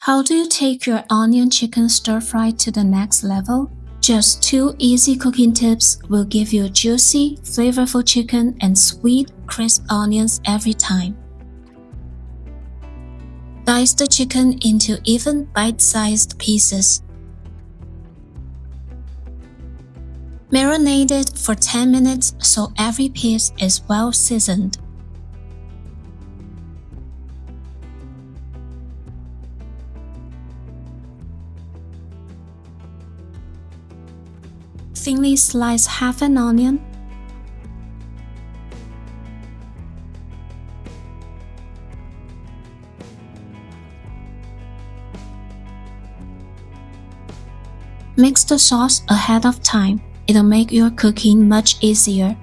How do you take your onion chicken stir fry to the next level? Just 2 easy cooking tips will give you juicy, flavorful chicken and sweet, crisp onions every time. Dice the chicken into even bite-sized pieces. Marinate it for 10 minutes so every piece is well seasoned. Thinly slice half an onion. Mix the sauce ahead of time. It'll make your cooking much easier.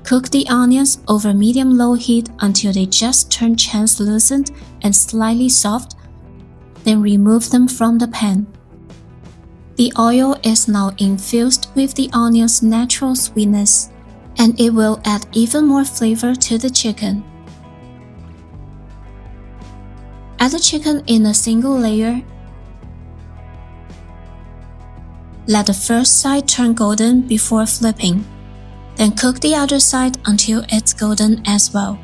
Cook the onions over medium-low heat until they just turn translucent and slightly soft, then remove them from the pan. The oil is now infused with the onion's natural sweetness, and it will add even more flavor to the chicken. Add the chicken in a single layer. Let the first side turn golden before flipping. Then cook the other side until it's golden as well.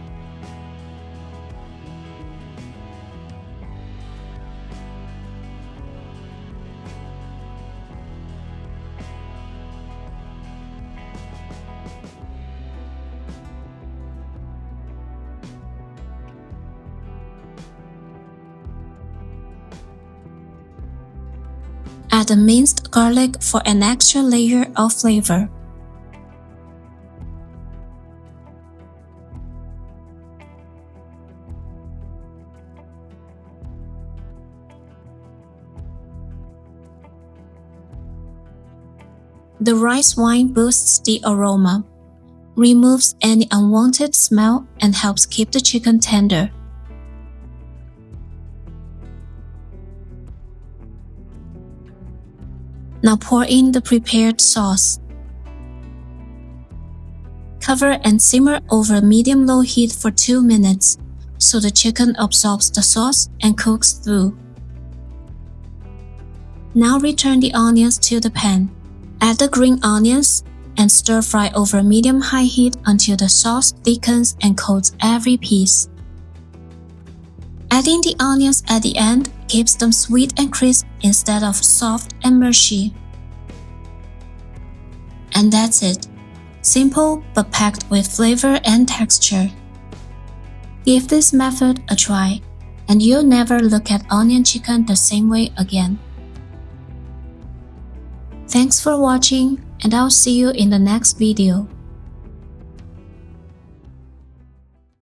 Add the minced garlic for an extra layer of flavor. The rice wine boosts the aroma, removes any unwanted smell, and helps keep the chicken tender. Now pour in the prepared sauce. Cover and simmer over medium-low heat for 2 minutes, so the chicken absorbs the sauce and cooks through. Now return the onions to the pan. Add the green onions and stir fry over medium-high heat until the sauce thickens and coats every piece. Adding the onions at the end keeps them sweet and crisp instead of soft and mushy. And that's it. Simple but packed with flavor and texture. Give this method a try, and you'll never look at onion chicken the same way again. Thanks for watching, and I'll see you in the next video.